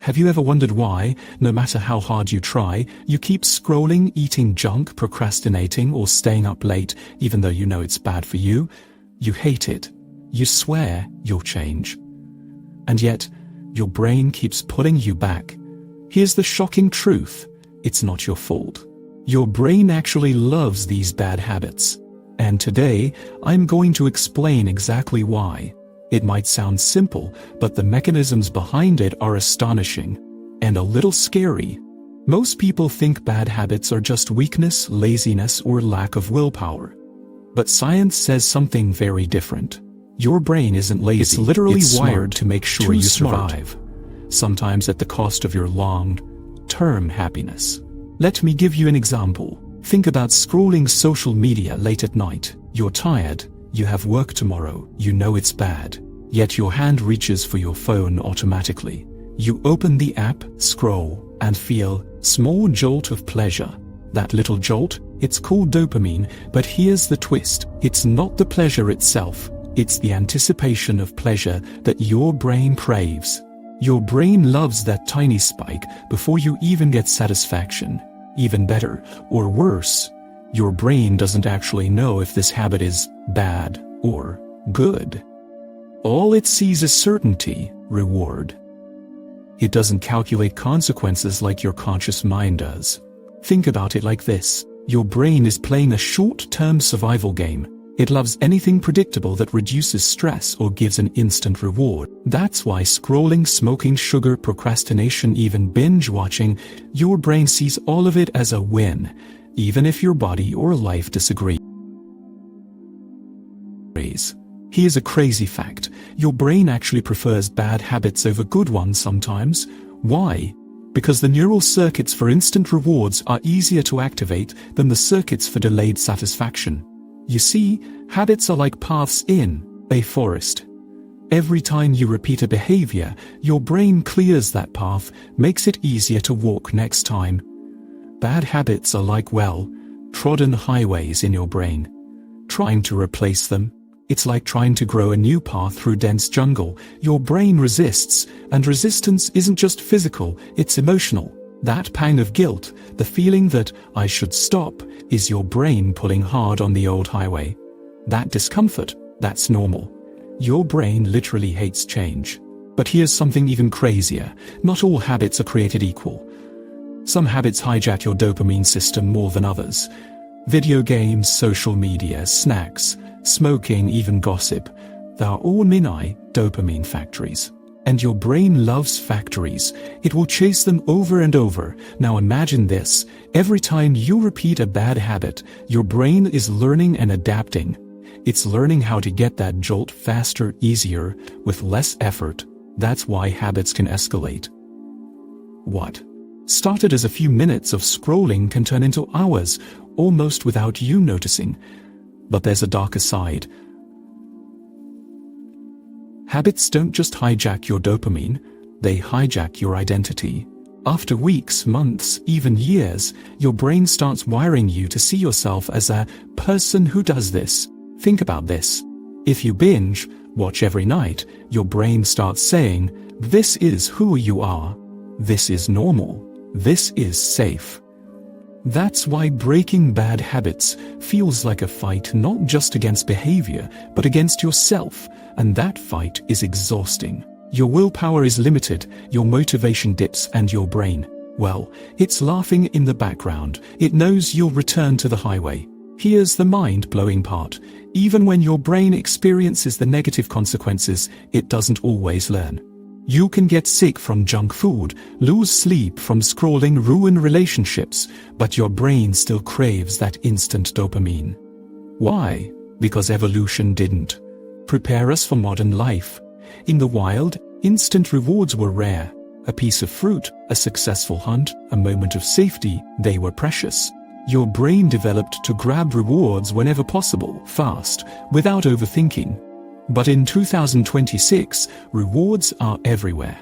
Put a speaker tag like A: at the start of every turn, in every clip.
A: Have you ever wondered why, no matter how hard you try, you keep scrolling, eating junk, procrastinating, or staying up late, even though you know it's bad for you? You hate it. You swear you'll change. And yet, your brain keeps pulling you back. Here's the shocking truth. It's not your fault. Your brain actually loves these bad habits. And today, I'm going to explain exactly why. It might sound simple, but the mechanisms behind it are astonishing and a little scary. Most people think bad habits are just weakness, laziness, or lack of willpower. But science says something very different. Your brain isn't lazy. It's literally wired to make sure you survive, sometimes at the cost of your long-term happiness. Let me give you an example. Think about scrolling social media late at night. You're tired. You have work tomorrow, you know it's bad, yet your hand reaches for your phone automatically. You open the app, scroll, and feel small jolt of pleasure. That little jolt, it's called dopamine, but here's the twist. It's not the pleasure itself, it's the anticipation of pleasure that your brain craves. Your brain loves that tiny spike before you even get satisfaction. Even better, or worse, your brain doesn't actually know if this habit is bad or good. All it sees is certainty, reward. It doesn't calculate consequences like your conscious mind does. Think about it like this. Your brain is playing a short-term survival game. It loves anything predictable that reduces stress or gives an instant reward. That's why scrolling, smoking, sugar, procrastination, even binge-watching, your brain sees all of it as a win, even if your body or life disagrees. Here's a crazy fact. Your brain actually prefers bad habits over good ones sometimes. Why? Because the neural circuits for instant rewards are easier to activate than the circuits for delayed satisfaction. You see, habits are like paths in a forest. Every time you repeat a behavior, your brain clears that path, makes it easier to walk next time. Bad habits are like, trodden highways in your brain. Trying to replace them, it's like trying to grow a new path through dense jungle. Your brain resists, and resistance isn't just physical, it's emotional. That pang of guilt, the feeling that I should stop, is your brain pulling hard on the old highway. That discomfort, that's normal. Your brain literally hates change. But here's something even crazier. Not all habits are created equal. Some habits hijack your dopamine system more than others. Video games, social media, snacks, smoking, even gossip. They are all mini dopamine factories. And your brain loves factories. It will chase them over and over. Now imagine this. Every time you repeat a bad habit, your brain is learning and adapting. It's learning how to get that jolt faster, easier, with less effort. That's why habits can escalate. What started as a few minutes of scrolling can turn into hours, almost without you noticing. But there's a darker side. Habits don't just hijack your dopamine, they hijack your identity. After weeks, months, even years, your brain starts wiring you to see yourself as a person who does this. Think about this. If you binge, watch every night, your brain starts saying, this is who you are. This is normal. This is safe. That's why breaking bad habits feels like a fight not just against behavior, but against yourself, and that fight is exhausting. Your willpower is limited, your motivation dips, and your brain, it's laughing in the background. It knows you'll return to the highway. Here's the mind-blowing part. Even when your brain experiences the negative consequences, it doesn't always learn. You can get sick from junk food, lose sleep from scrolling, ruin relationships, but your brain still craves that instant dopamine. Why? Because evolution didn't prepare us for modern life. In the wild, instant rewards were rare. A piece of fruit, a successful hunt, a moment of safety, they were precious. Your brain developed to grab rewards whenever possible, fast, without overthinking. But in 2026, rewards are everywhere.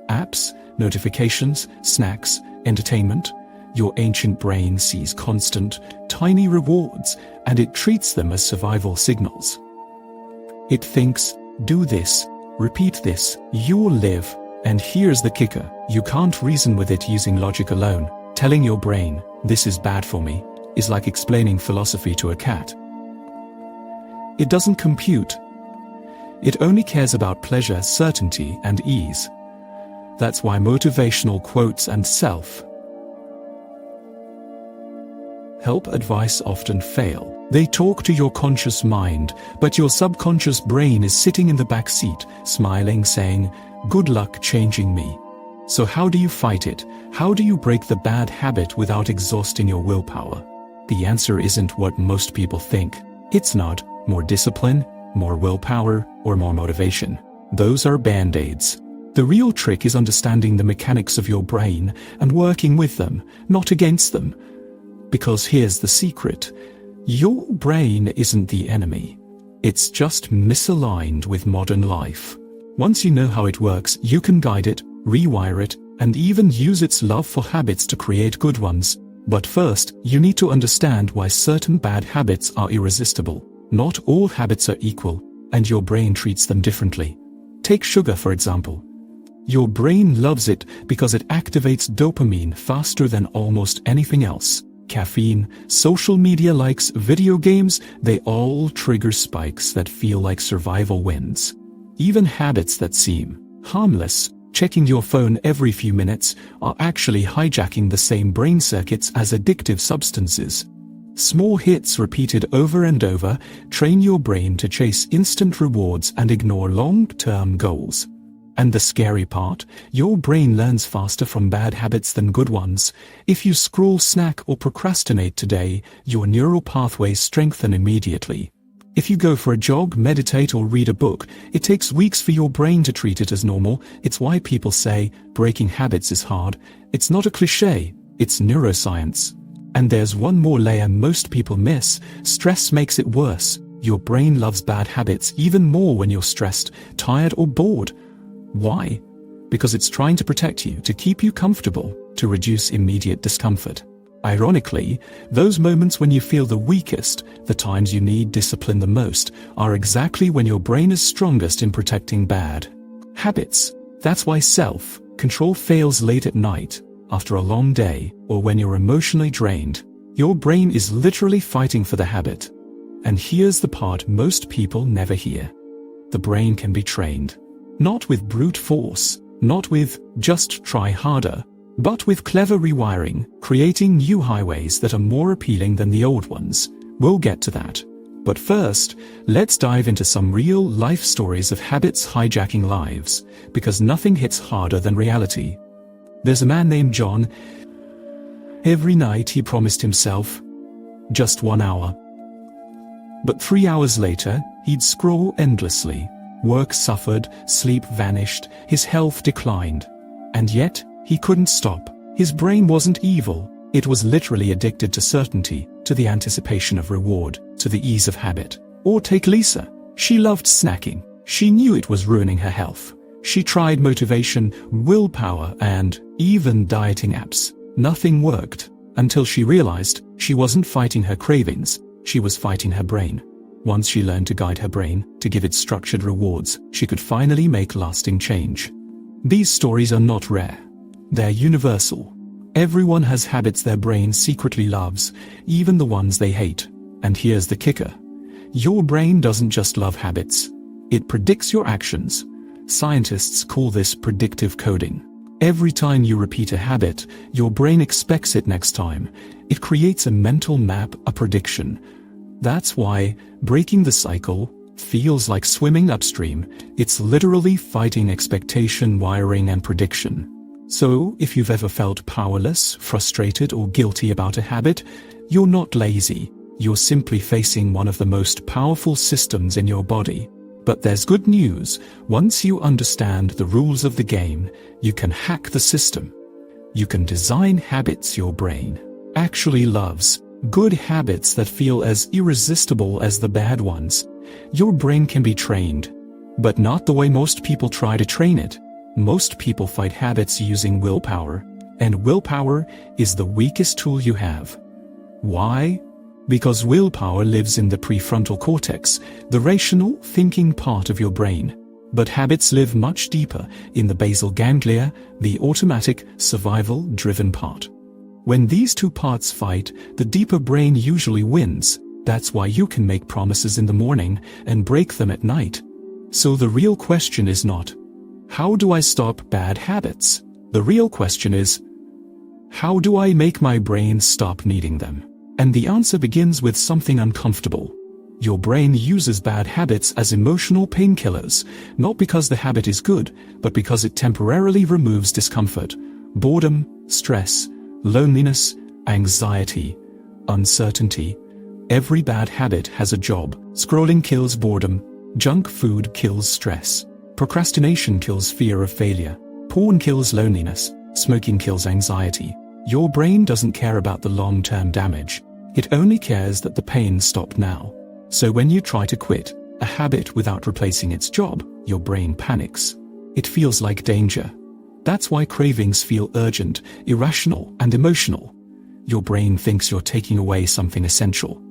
A: Apps, notifications, snacks, entertainment. Your ancient brain sees constant, tiny rewards, and it treats them as survival signals. It thinks, do this, repeat this, you'll live. And here's the kicker: you can't reason with it using logic alone. Telling your brain, "This is bad for me," is like explaining philosophy to a cat. It doesn't compute. It only cares about pleasure, certainty, and ease. That's why motivational quotes and self-help advice often fail. They talk to your conscious mind, but your subconscious brain is sitting in the back seat, smiling, saying, "Good luck changing me." So how do you fight it? How do you break the bad habit without exhausting your willpower? The answer isn't what most people think. It's not more discipline, more willpower, or more motivation. Those are band-aids. The real trick is understanding the mechanics of your brain and working with them, not against them. Because here's the secret: your brain isn't the enemy. It's just misaligned with modern life. Once you know how it works, you can guide it, rewire it, and even use its love for habits to create good ones. But first, you need to understand why certain bad habits are irresistible. Not all habits are equal, and your brain treats them differently. Take sugar, for example. Your brain loves it because it activates dopamine faster than almost anything else. Caffeine, social media likes, video games, they all trigger spikes that feel like survival wins. Even habits that seem harmless, checking your phone every few minutes, are actually hijacking the same brain circuits as addictive substances. Small hits repeated over and over train your brain to chase instant rewards and ignore long-term goals. And the scary part, your brain learns faster from bad habits than good ones. If you scroll, snack, or procrastinate today, your neural pathways strengthen immediately. If you go for a jog, meditate, or read a book, it takes weeks for your brain to treat it as normal. It's why people say breaking habits is hard. It's not a cliché, it's neuroscience. And there's one more layer most people miss: stress makes it worse. Your brain loves bad habits even more when you're stressed, tired, or bored. Why? Because it's trying to protect you, to keep you comfortable, to reduce immediate discomfort. Ironically, those moments when you feel the weakest, the times you need discipline the most, are exactly when your brain is strongest in protecting bad habits. That's why self-control fails late at night, after a long day, or when you're emotionally drained. Your brain is literally fighting for the habit. And here's the part most people never hear. The brain can be trained. Not with brute force, not with just try harder, but with clever rewiring, creating new highways that are more appealing than the old ones. We'll get to that. But first, let's dive into some real-life stories of habits hijacking lives, because nothing hits harder than reality. There's a man named John. Every night he promised himself just 1 hour. But 3 hours later, he'd scroll endlessly. Work suffered, sleep vanished, his health declined. And yet, he couldn't stop. His brain wasn't evil. It was literally addicted to certainty, to the anticipation of reward, to the ease of habit. Or take Lisa. She loved snacking. She knew it was ruining her health. She tried motivation, willpower, and even dieting apps. Nothing worked, until she realized she wasn't fighting her cravings, she was fighting her brain. Once she learned to guide her brain, to give it structured rewards, she could finally make lasting change. These stories are not rare. They're universal. Everyone has habits their brain secretly loves, even the ones they hate. And here's the kicker. Your brain doesn't just love habits. It predicts your actions. Scientists call this predictive coding. Every time you repeat a habit, your brain expects it next time. It creates a mental map, a prediction. That's why breaking the cycle feels like swimming upstream. It's literally fighting expectation, wiring, and prediction. So, if you've ever felt powerless, frustrated, or guilty about a habit, you're not lazy. You're simply facing one of the most powerful systems in your body. But there's good news. Once you understand the rules of the game, you can hack the system. You can design habits your brain actually loves. Good habits that feel as irresistible as the bad ones. Your brain can be trained, but not the way most people try to train it. Most people fight habits using willpower, and willpower is the weakest tool you have. Why? Because willpower lives in the prefrontal cortex, the rational, thinking part of your brain. But habits live much deeper, in the basal ganglia, the automatic, survival-driven part. When these two parts fight, the deeper brain usually wins. That's why you can make promises in the morning and break them at night. So the real question is not, how do I stop bad habits? The real question is, how do I make my brain stop needing them? And the answer begins with something uncomfortable. Your brain uses bad habits as emotional painkillers, not because the habit is good, but because it temporarily removes discomfort, boredom, stress, loneliness, anxiety, uncertainty. Every bad habit has a job. Scrolling kills boredom. Junk food kills stress. Procrastination kills fear of failure. Porn kills loneliness. Smoking kills anxiety. Your brain doesn't care about the long-term damage. It only cares that the pain stopped now. So when you try to quit a habit without replacing its job, your brain panics. It feels like danger. That's why cravings feel urgent, irrational, and emotional. Your brain thinks you're taking away something essential.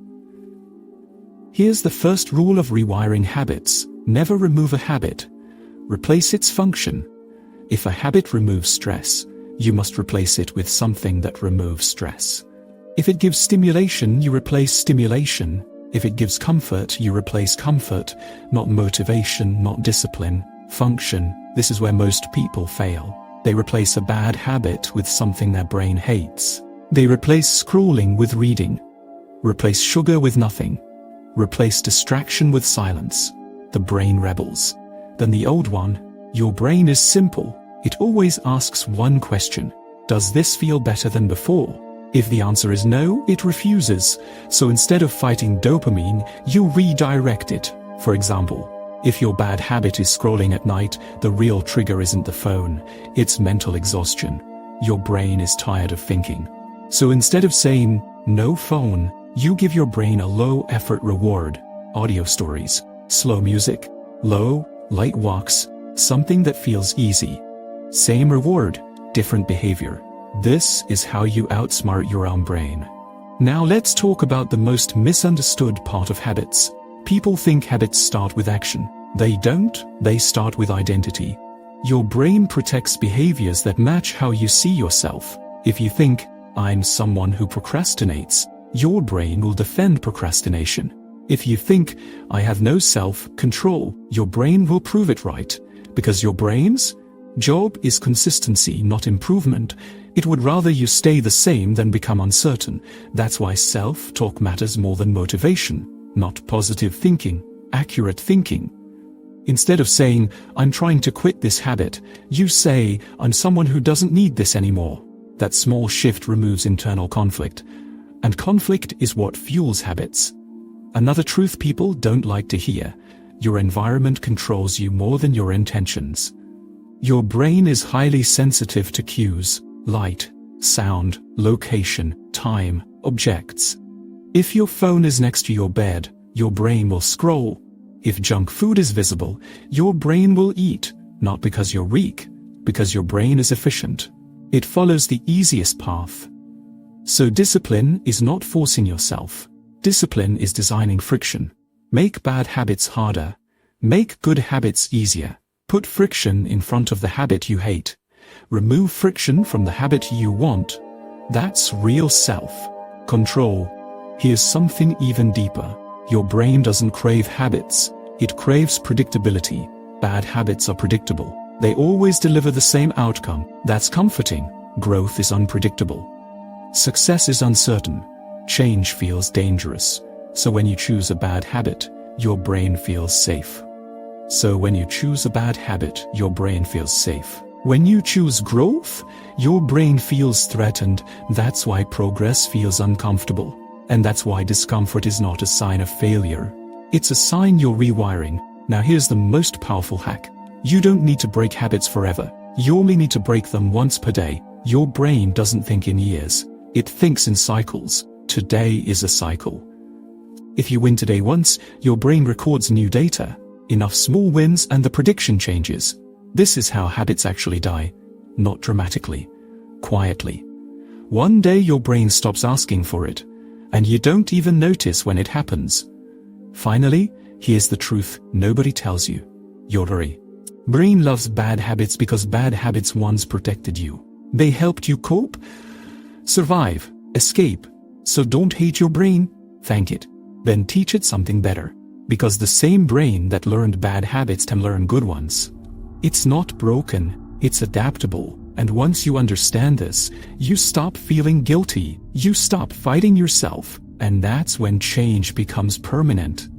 A: Here's the first rule of rewiring habits. Never remove a habit. Replace its function. If a habit removes stress, you must replace it with something that removes stress. If it gives stimulation, you replace stimulation. If it gives comfort, you replace comfort, not motivation, not discipline, function. This is where most people fail. They replace a bad habit with something their brain hates. They replace scrolling with reading. Replace sugar with nothing. Replace distraction with silence. The brain rebels. Then the old one. Your brain is simple. It always asks one question. Does this feel better than before? If the answer is no, it refuses. So instead of fighting dopamine, you redirect it. For example, if your bad habit is scrolling at night, the real trigger isn't the phone, it's mental exhaustion. Your brain is tired of thinking. So instead of saying, no phone, you give your brain a low-effort reward. Audio stories, slow music, low, light walks, something that feels easy. Same reward, different behavior. This is how you outsmart your own brain. Now let's talk about the most misunderstood part of habits. People think habits start with action. They don't, they start with identity. Your brain protects behaviors that match how you see yourself. If you think, I'm someone who procrastinates, your brain will defend procrastination. If you think, I have no self-control, your brain will prove it right. Because your brain's job is consistency, not improvement. It would rather you stay the same than become uncertain. That's why self-talk matters more than motivation, not positive thinking, accurate thinking. Instead of saying, I'm trying to quit this habit, you say, I'm someone who doesn't need this anymore. That small shift removes internal conflict. And conflict is what fuels habits. Another truth people don't like to hear. Your environment controls you more than your intentions. Your brain is highly sensitive to cues. Light, sound, location, time, objects. If your phone is next to your bed, your brain will scroll. If junk food is visible, your brain will eat, not because you're weak, because your brain is efficient. It follows the easiest path. So discipline is not forcing yourself. Discipline is designing friction. Make bad habits harder. Make good habits easier. Put friction in front of the habit you hate. Remove friction from the habit you want. That's real self-control. Here's something even deeper. Your brain doesn't crave habits. It craves predictability. Bad habits are predictable. They always deliver the same outcome. That's comforting. Growth is unpredictable. Success is uncertain. Change feels dangerous. So when you choose a bad habit, your brain feels safe. When you choose growth, your brain feels threatened. That's why progress feels uncomfortable. And that's why discomfort is not a sign of failure. It's a sign you're rewiring. Now here's the most powerful hack. You don't need to break habits forever. You only need to break them once per day. Your brain doesn't think in years. It thinks in cycles. Today is a cycle. If you win today once, your brain records new data. Enough small wins and the prediction changes. This is how habits actually die. Not dramatically. Quietly. One day your brain stops asking for it. And you don't even notice when it happens. Finally, here's the truth nobody tells you. Your worry Brain loves bad habits because bad habits once protected you. They helped you cope, survive, escape. So don't hate your brain, thank it. Then teach it something better. Because the same brain that learned bad habits can learn good ones. It's not broken, it's adaptable. And once you understand this, you stop feeling guilty, you stop fighting yourself, and that's when change becomes permanent.